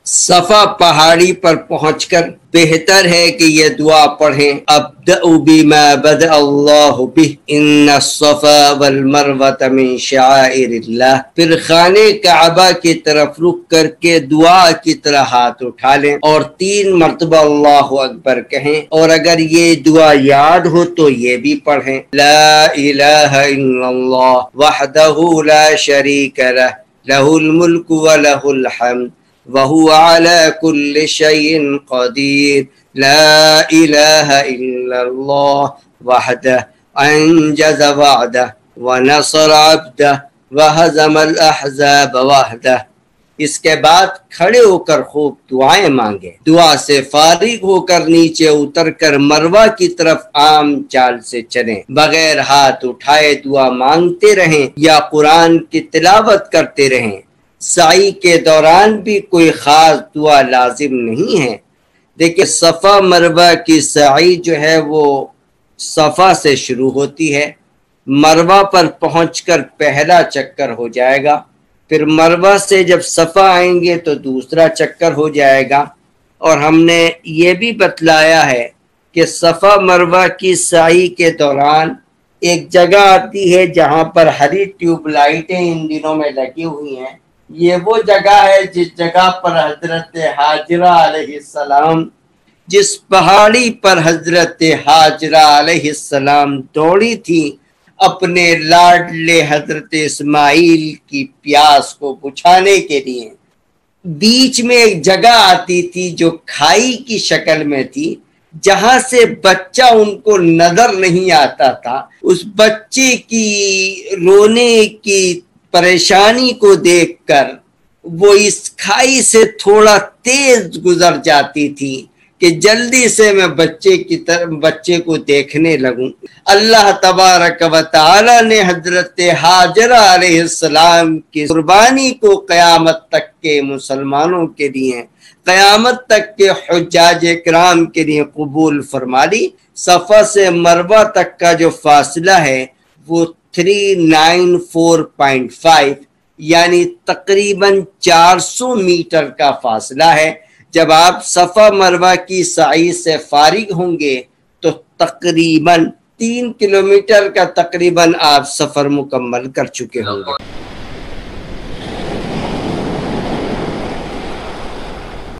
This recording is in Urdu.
صفا پہاڑی پر پہنچ کر بہتر ہے کہ یہ دعا پڑھیں، ابدأ بما بدأ اللہ بہ ان الصفا والمروۃ من شعائر اللہ۔ پھر خانہ کعبہ کی طرف رخ کر کے دعا کی طرح ہاتھ اٹھا لیں اور 3 مرتبہ اللہ اکبر کہیں، اور اگر یہ دعا یاد ہو تو یہ بھی پڑھیں، لا الہ الا اللہ وحدہ لا شریک لہ لہ الملک ولہ الحمد وَهُوَ عَلَى كُلِّ شَيْءٍ قَدِيرٌ لَا إِلَهَ إِلَّا اللَّهُ وَحْدَهُ أَنجَزَ وَعْدَهُ وَنَصَرَ عَبْدَهُ وَهَزَمَ الْأَحْزَابَ وَحْدَهُ۔ اس کے بعد کھڑے ہو کر خوب دعائیں مانگیں، دعا سے فارغ ہو کر نیچے اتر کر مروہ کی طرف عام چال سے چلیں، بغیر ہاتھ اٹھائے دعا مانگتے رہیں یا قرآن کی تلاوت کرتے رہیں۔ سعی کے دوران بھی کوئی خاص دعا لازم نہیں ہے۔ دیکھیں صفا مروہ کی سعی جو ہے وہ صفا سے شروع ہوتی ہے، مروہ پر پہنچ کر پہلا چکر ہو جائے گا، پھر مروہ سے جب صفا آئیں گے تو دوسرا چکر ہو جائے گا، اور ہم نے یہ بھی بتلایا ہے کہ صفا مروہ کی سعی کے دوران ایک جگہ آتی ہے جہاں پر ہری ٹیوب لائٹیں ان دنوں میں لگی ہوئی ہیں۔ یہ وہ جگہ ہے جس جگہ پر حضرت حاجرہ علیہ السلام، جس پہاڑی پر حضرت حاجرہ علیہ السلام دوڑی تھی اپنے لاڈلے حضرت اسماعیل کی پیاس کو بجھانے کے لیے۔ بیچ میں ایک جگہ آتی تھی جو کھائی کی شکل میں تھی، جہاں سے بچہ ان کو نظر نہیں آتا تھا۔ اس بچے کی رونے کی پریشانی کو دیکھ کر وہ اس کھائی سے تھوڑا تیز گزر جاتی تھی کہ جلدی سے میں بچے کو دیکھنے لگوں۔ اللہ تبارک و تعالی نے حضرت حاجرہ علیہ السلام کی قربانی کو قیامت تک کے مسلمانوں کے لیے، قیامت تک کے حجاج کرام کے لیے قبول فرما لی۔ صفا سے مروہ تک کا جو فاصلہ ہے وہ 394.5 یعنی تقریباً 400 میٹر کا فاصلہ ہے۔ جب آپ صفا مروہ کی سعی سے فارغ ہوں گے تو تقریباً 3 کلومیٹر کا تقریباً آپ سفر مکمل کر چکے ہوں گے۔